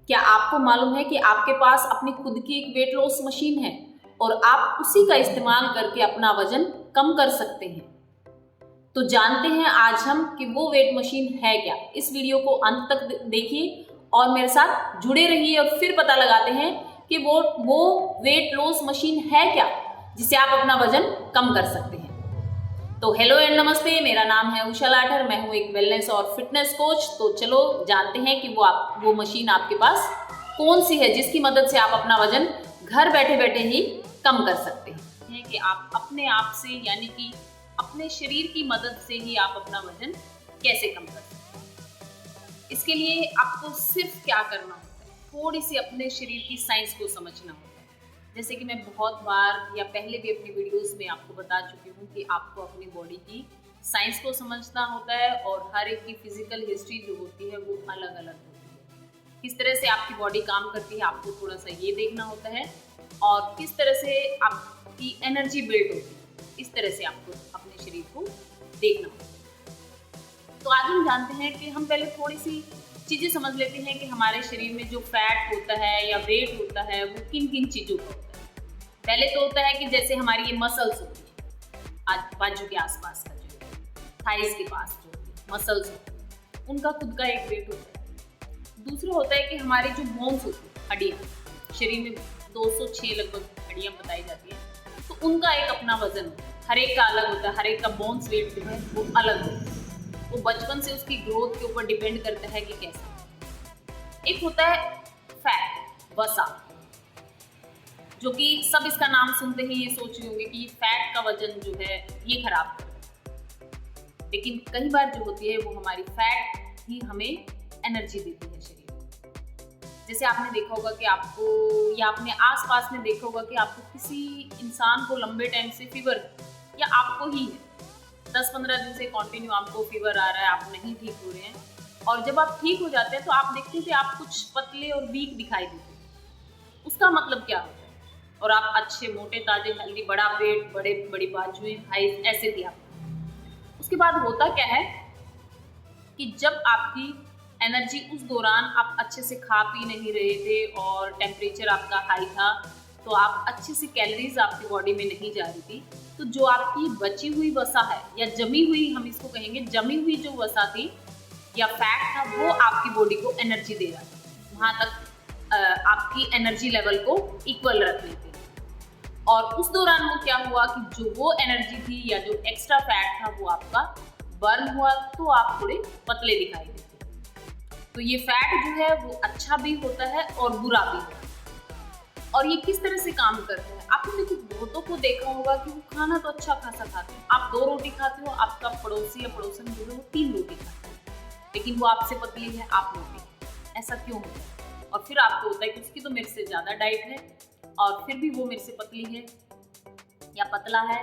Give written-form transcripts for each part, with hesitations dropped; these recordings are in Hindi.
क्या आपको मालूम है कि आपके पास अपनी खुद की एक वेट लॉस मशीन है और आप उसी का इस्तेमाल करके अपना वजन कम कर सकते हैं। तो जानते हैं आज हम कि वो वेट मशीन है क्या। इस वीडियो को अंत तक देखिए और मेरे साथ जुड़े रहिए और फिर पता लगाते हैं कि वो वेट लॉस मशीन है क्या जिसे आप अपना वजन कम कर सकते हैं। तो हेलो एंड नमस्ते, मेरा नाम है उषा लाठर, मैं हूँ एक वेलनेस और फिटनेस कोच। तो चलो जानते हैं कि वो मशीन आपके पास कौन सी है जिसकी मदद से आप अपना वजन घर बैठे बैठे ही कम कर सकते हैं। कि आप अपने आप से यानी कि अपने शरीर की मदद से ही आप अपना वजन कैसे कम कर सकते हैं। इसके लिए आपको सिर्फ क्या करना होता है, थोड़ी सी अपने शरीर की साइंस को समझना होता है। जैसे कि मैं बहुत बार या पहले भी अपनी वीडियोस में आपको बता चुकी हूँ कि आपको अपनी बॉडी की साइंस को समझना होता है और हर एक की फिजिकल हिस्ट्री जो होती है वो अलग अलग होती है। किस तरह से आपकी बॉडी काम करती है आपको थोड़ा सा ये देखना होता है और किस तरह से आपकी एनर्जी बिल्ड होती है, इस तरह से आपको अपने शरीर को देखना होता है। तो आज हम जानते हैं कि हम पहले थोड़ी सी चीज़ें समझ लेते हैं कि हमारे शरीर में जो फैट होता है या वेट होता है वो किन किन चीज़ों का होता है। पहले तो होता है कि जैसे हमारी ये मसल्स होती है, बाजू के आसपास का जो थाइस के पास जो मसल्स होती है उनका खुद का एक वेट होता है। दूसरा होता है कि हमारी जो बोन्स होती है, हड्डियाँ, शरीर में 206 लगभग हड्डियाँ बताई जाती हैं, तो उनका एक अपना वजन होता है। हर एक का अलग होता है, हर एक का बोन्स वेट जो है वो अलग होता है। वो बचपन से उसकी ग्रोथ के ऊपर डिपेंड करता है कि कैसे। एक होता है फैट, वसा, जो कि सब इसका नाम सुनते ही ये सोच रहे होंगे कि फैट का वजन जो है ये खराब करता है, लेकिन कई बार जो होती है वो हमारी फैट ही हमें एनर्जी देती है शरीर में। जैसे आपने देखा होगा कि आपको या अपने आसपास में देखा होगा कि आपको किसी इंसान को लंबे टाइम से फीवर या आपको ही है 10-15 दिन से कंटिन्यू आपको फीवर आ रहा है, आप नहीं ठीक हो रहे हैं और जब आप ठीक हो जाते हैं तो आप देखते हैं कि आप कुछ पतले और वीक दिखाई देते हैं। उसका मतलब क्या होता है? और आप अच्छे मोटे ताजे हेल्दी, बड़ा पेट, बड़ी बाजुएं, हाई, ऐसे थी आप। उसके बाद होता क्या है कि जब आपकी एनर्जी उस दौरान आप अच्छे से खा पी नहीं रहे थे और टेम्परेचर आपका हाई था, तो आप अच्छे से कैलोरीज आपकी बॉडी में नहीं जा रही थी, तो जो आपकी बची हुई वसा है या जमी हुई, हम इसको कहेंगे जमी हुई जो वसा थी या फैट था, वो आपकी बॉडी को एनर्जी दे रहा था। वहाँ तक आपकी एनर्जी लेवल को इक्वल रख लेते हैं। और उस दौरान वो क्या हुआ कि जो वो एनर्जी थी या जो एक्स्ट्रा फैट था वो आपका बर्न हुआ, तो आप थोड़े पतले दिखाई देते। तो ये फैट जो है वो अच्छा भी होता है और बुरा भी होता है। और ये किस तरह से काम करता है, आपने देखिए बहुतों को देखा होगा कि वो खाना तो अच्छा खासा खाते हैं। आप 2 रोटी खाते हो, आपका पड़ोसी या पड़ोसन जो है वो 3 रोटी खाते हैं, लेकिन वो आपसे पतली है, आप मोटी है। ऐसा क्यों होता है? और फिर आपको होता है कि उसकी तो मेरे से ज़्यादा डाइट है और फिर भी वो मेरे से पतली है या पतला है,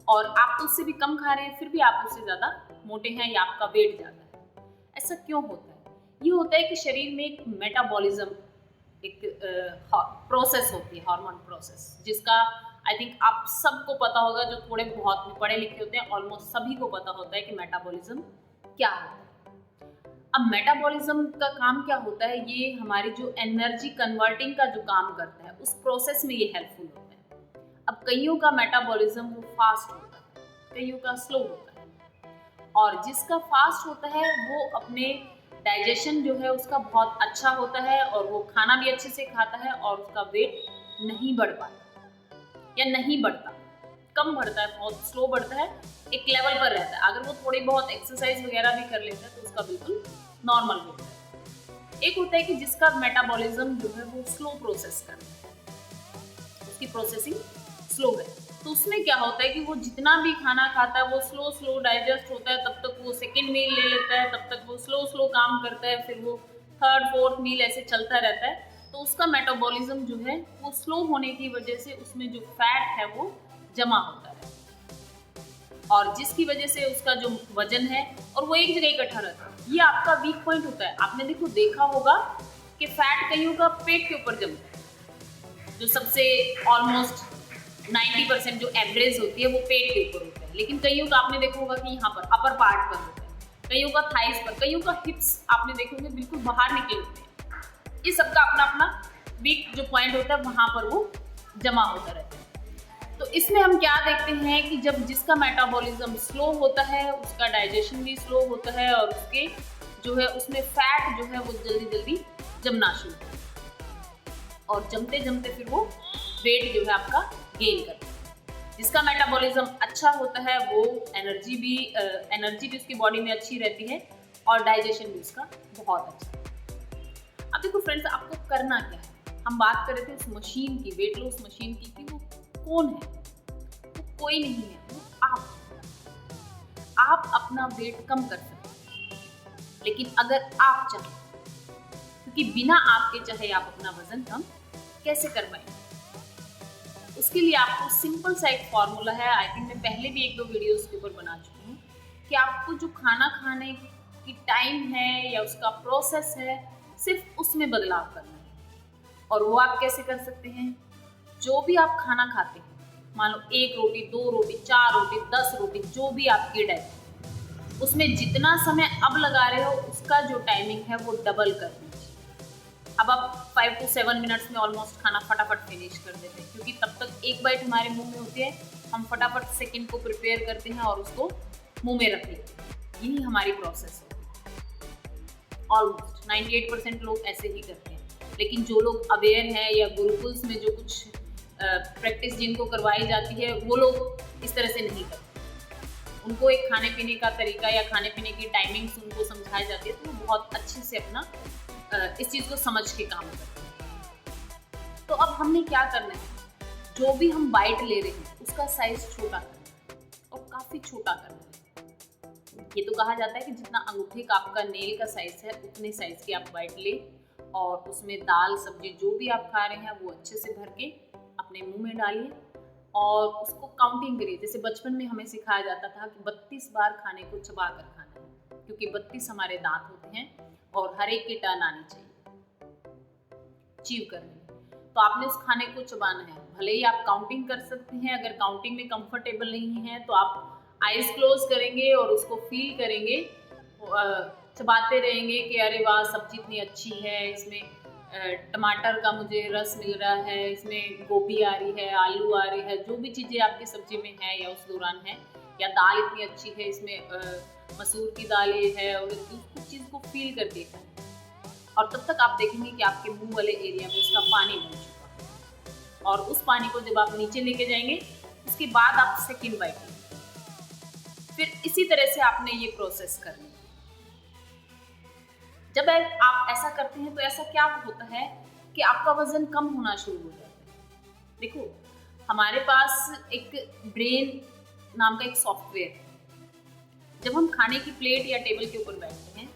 और आप तो उससे भी कम खा रहे हैं फिर भी आप उससे ज़्यादा मोटे हैं या आपका वेट ज़्यादा है। ऐसा क्यों होता है? ये होता है कि शरीर में एक मेटाबॉलिज्म, एक प्रोसेस होती है, हार्मोन प्रोसेस, जिसका आई थिंक आप सबको पता होगा, जो थोड़े बहुत पढ़े लिखे होते हैं ऑलमोस्ट सभी को पता होता है कि मेटाबॉलिज्म क्या होता है। अब मेटाबॉलिज्म का काम क्या होता है, ये हमारी जो एनर्जी कन्वर्टिंग का जो काम करता है उस प्रोसेस में ये हेल्पफुल होता है। अब कईयों का मेटाबॉलिज्म वो फास्ट होता है, कईयों का स्लो होता है, और जिसका फास्ट होता है वो अपने डाइजेशन जो है उसका बहुत अच्छा होता है और वो खाना भी अच्छे से खाता है और उसका वेट नहीं बढ़ पाता या नहीं बढ़ता, कम बढ़ता है, बहुत स्लो बढ़ता है, एक लेवल पर रहता है। अगर वो थोड़ी बहुत एक्सरसाइज वगैरह भी कर लेता है तो उसका बिल्कुल नॉर्मल होता है। एक होता है कि जिसका मेटाबॉलिज्म जो है वो स्लो प्रोसेस करता है, उसकी प्रोसेसिंग स्लो है, तो उसमें क्या होता है कि वो जितना भी खाना खाता है वो स्लो डाइजेस्ट होता है, तब तक वो सेकेंड मील ले लेता है, तब तक वो स्लो काम करता है, फिर वो थर्ड फोर्थ मील ऐसे चलता रहता है। तो उसका मेटाबॉलिज्म जो है वो स्लो होने की वजह से उसमें जो फैट है वो जमा होता है और जिसकी वजह से उसका जो वजन है और वो एक जगह इकट्ठा रहता है। ये आपका वीक पॉइंट होता है। आपने देखा होगा कि फैट कईयों का पेट के ऊपर जमता है, जो सबसे ऑलमोस्ट 90% जो एवरेज होती है वो पेट के ऊपर होता है, लेकिन कईयों का आपने देखा होगा कि यहाँ पर अपर पार्ट पर होता है, कईयों का थाइस पर, कईयों का हिप्स आपने देखे होंगे बिल्कुल बाहर निकले होते हैं। ये सबका अपना अपना वीक जो पॉइंट होता है वहाँ पर वो जमा होता रहता है। तो इसमें हम क्या देखते हैं कि जब जिसका मेटाबॉलिज्म स्लो होता है उसका डाइजेशन भी स्लो होता है और उसके जो है उसमें फैट जो है वो जल्दी जल्दी जमना शुरू होता है और जमते जमते फिर वो वेट जो है आपका गेन करता है। जिसका मेटाबॉलिज्म अच्छा होता है वो एनर्जी भी उसकी बॉडी में अच्छी रहती है और डाइजेशन भी उसका बहुत अच्छा है। अब देखो फ्रेंड्स, आपको करना क्या है। हम बात कर रहे थे उस मशीन की, वेट लॉस मशीन की, कि वो कौन है? वो कोई नहीं है, वो आप अपना वेट कम कर सकते हैं, लेकिन अगर आप चाहें, क्योंकि बिना आपके चाहे आप अपना वजन कम कैसे कर पाएंगे। उसके लिए आपको सिंपल सा एक फॉर्मूला है, आई थिंक मैं पहले भी 1-2 वीडियोस के ऊपर बना चुकी हूँ, कि आपको जो खाना खाने की टाइम है या उसका प्रोसेस है सिर्फ उसमें बदलाव करना है। और वो आप कैसे कर सकते हैं? जो भी आप खाना खाते हैं, मान लो 1 रोटी, 2 रोटी, 4 रोटी, 10 रोटी, जो भी आपकी डाइट है, उसमें जितना समय अब लगा रहे हो उसका जो टाइमिंग है वो डबल कर दीजिए। अब आप 5 to 7 मिनट्स में ऑलमोस्ट खाना फटाफट फिनिश कर देते हैं, क्योंकि तब तक एक बाइट हमारे मुंह में होती है, हम फटाफट सेकंड को प्रिपेयर करते हैं और उसको मुंह में रख लेते हैं। यही हमारी प्रोसेस है। ऑलमोस्ट 98% लोग ऐसे ही करते हैं। लेकिन जो लोग अवेयर हैं या गुरुकुल्स में जो कुछ प्रैक्टिस जिनको करवाई जाती है वो लोग इस तरह से नहीं करते। उनको एक खाने पीने का तरीका या खाने पीने की टाइमिंग्स उनको समझाई जाती है, तो वो बहुत अच्छे से अपना इस चीज़ को समझ के काम करते हैं। तो अब हमने क्या करना है, जो भी हम बाइट ले रहे हैं उसका साइज छोटा करना है और काफ़ी छोटा करना है। ये तो कहा जाता है कि जितना अंगूठे का आपका नेल का साइज है उतने साइज की आप बाइट ले और उसमें दाल सब्जी जो भी आप खा रहे हैं वो अच्छे से भर के अपने मुंह में डालिए और उसको काउंटिंग करिए। जैसे बचपन में हमें सिखाया जाता था कि 32 बार खाने को चबा कर खाना है, क्योंकि 32 हमारे दांत होते हैं और हर एक की टर्न आनी चाहिए चीव करने में। तो आपने उस खाने को चबाना है। भले ही आप काउंटिंग कर सकते हैं, अगर काउंटिंग में कंफर्टेबल नहीं है तो आप आइज क्लोज करेंगे और उसको फील करेंगे, चबाते रहेंगे कि अरे वाह सब्जी इतनी अच्छी है, इसमें टमाटर का मुझे रस मिल रहा है, इसमें गोभी आ रही है, आलू आ रही है, जो भी चीज़ें आपकी सब्जी में है या उस दौरान है, या दाल इतनी अच्छी है, इसमें मसूर की दाल है, और उस चीज़ को फील कर देखा है। और तब तक आप देखेंगे कि आपके मुंह वाले एरिया में उसका पानी बन चुका है और उस पानी को जब आप नीचे लेके जाएंगे उसके बाद आप सेकेंड बाइट लेंगे। फिर इसी तरह से आपने ये प्रोसेस करनी है। जब आप ऐसा करते हैं तो ऐसा क्या होता है कि आपका वजन कम होना शुरू हो जाता है। देखो, हमारे पास एक ब्रेन नाम का एक सॉफ्टवेयर है। जब हम खाने की प्लेट या टेबल के ऊपर बैठते हैं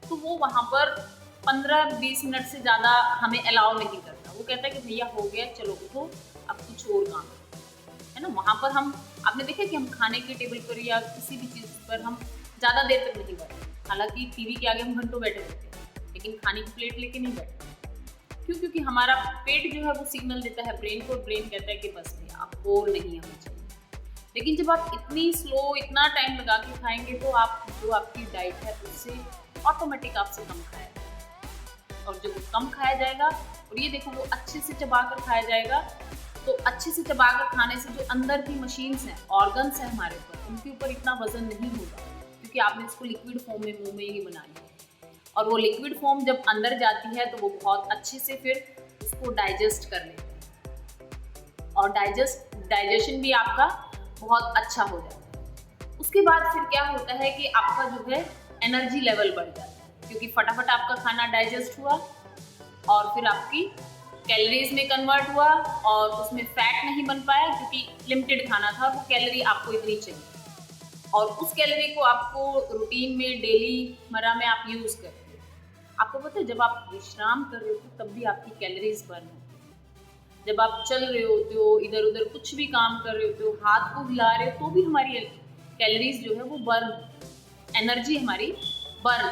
तो वो वहाँ पर 15-20 मिनट से ज़्यादा हमें अलाउ नहीं करता। वो कहता है कि भैया हो गया, चलो उठो, अब कुछ और काम है ना। वहाँ पर हम, आपने देखा कि हम खाने के टेबल पर या किसी भी चीज़ पर हम ज़्यादा देर तक नहीं बैठते। हालांकि टीवी के आगे हम घंटों बैठे रहते हैं, लेकिन खाने की प्लेट लेके नहीं बैठते। क्यों? क्योंकि हमारा पेट जो है वो सिग्नल देता है ब्रेन को, ब्रेन कहता है कि बस भैया आप बोर नहीं होना चाहिए। लेकिन जब आप इतनी स्लो, इतना टाइम लगा के खाएंगे तो आप जो आपकी डाइट है उससे ऑटोमेटिक आपसे कम खाया जाएगा। और जब वो कम खाया जाएगा, और ये देखो वो अच्छे से चबा कर खाया जाएगा, तो अच्छे से चबा कर खाने से जो अंदर की मशीन्स हैं, ऑर्गन्स हैं हमारे ऊपर, उनके ऊपर इतना वजन नहीं होगा, क्योंकि आपने इसको लिक्विड फॉर्म में मुंह में ही बना लिया। और वो लिक्विड फॉर्म जब अंदर जाती है तो वो बहुत अच्छे से फिर उसको डाइजेस्ट कर लेते हैं और डाइजेशन भी आपका बहुत अच्छा हो जाता है। उसके बाद फिर क्या होता है कि आपका जो है एनर्जी लेवल बढ़ जाता है, क्योंकि फटाफट आपका खाना डाइजेस्ट हुआ और फिर आपकी कैलोरीज में कन्वर्ट हुआ और उसमें फैट नहीं बन पाया, क्योंकि लिमिटेड खाना था और वो कैलोरी आपको इतनी चाहिए। और उस कैलोरी को आपको रूटीन में डेली मर्रा में आप यूज़ करते हो। आपको पता है जब आप विश्राम कर रहे होते हो तब भी आपकी कैलोरीज बर्न होती है। जब आप चल रहे होते हो, इधर उधर कुछ भी काम कर रहे होते हो, हाथ को हिला रहे हो, तो भी हमारी कैलोरीज जो है वो बर्न, एनर्जी हमारी बर्न,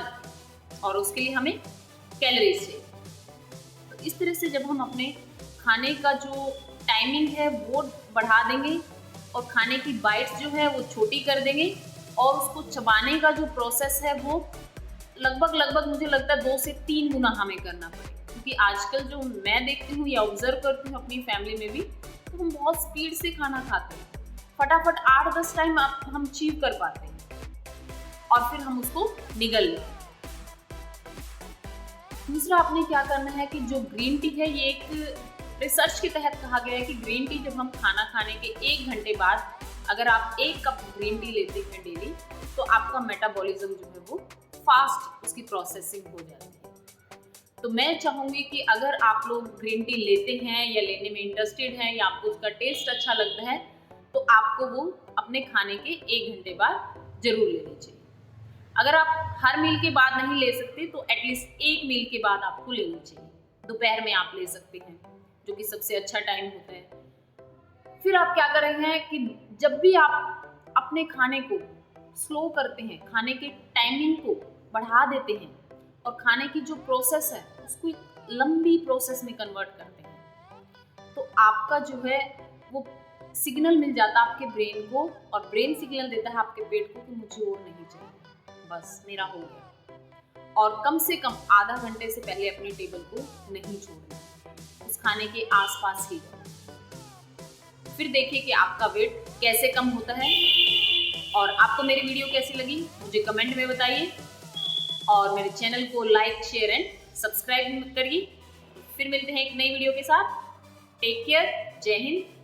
और उसके लिए हमें कैलोरीज चाहिए। तो इस तरह से जब हम अपने खाने का जो टाइमिंग है वो बढ़ा देंगे और खाने की बाइट्स जो है वो छोटी कर देंगे और उसको चबाने का जो प्रोसेस है वो लगभग मुझे लगता है 2 से 3 गुना हमें करना पड़ेगा। क्योंकि आजकल जो मैं देखती हूँ या ऑब्जर्व करती हूँ अपनी फैमिली में भी, तो हम बहुत स्पीड से खाना खाते हैं, फटाफट 8-10 टाइम हम अचीव कर पाते हैं और फिर हम उसको निगल लेते हैं। दूसरा आपने क्या करना है कि जो ग्रीन टी है, ये एक रिसर्च के तहत कहा गया है कि ग्रीन टी जब हम खाना खाने के 1 घंटे बाद अगर आप 1 कप ग्रीन टी लेते हैं डेली, तो आपका मेटाबॉलिज्म जो है वो फास्ट उसकी प्रोसेसिंग हो जाती है। तो मैं चाहूँगी कि अगर आप लोग ग्रीन टी लेते हैं या लेने में इंटरेस्टेड हैं या आपको उसका टेस्ट अच्छा लगता है, तो आपको वो अपने खाने के 1 घंटे बाद जरूर लेनी चाहिए। अगर आप हर मील के बाद नहीं ले सकते तो एटलीस्ट 1 मील के बाद आपको लेनी चाहिए। दोपहर में आप ले सकते हैं, जो कि सबसे अच्छा टाइम होता है। फिर आप क्या कर रहे हैं कि जब भी आप अपने खाने को स्लो करते हैं, खाने के टाइमिंग को बढ़ा देते हैं और खाने की जो प्रोसेस है उसको एक लंबी प्रोसेस में कन्वर्ट करते हैं, तो आपका जो है वो सिग्नल मिल जाता है आपके ब्रेन को, और ब्रेन सिग्नल देता है आपके पेट को कि मुझे और नहीं चाहिए, बस मेरा हो गया। और कम से कम आधा घंटे से पहले अपनी टेबल को नहीं छोड़ना, उस खाने के आसपास ही रहना। फिर देखिए कि आपका वेट कैसे कम होता है। और आपको मेरी वीडियो कैसी लगी मुझे कमेंट में बताइए, और मेरे चैनल को लाइक, शेयर एंड सब्सक्राइब करिए। फिर मिलते हैं एक नई वीडियो के साथ। टेक केयर, जय हिंद।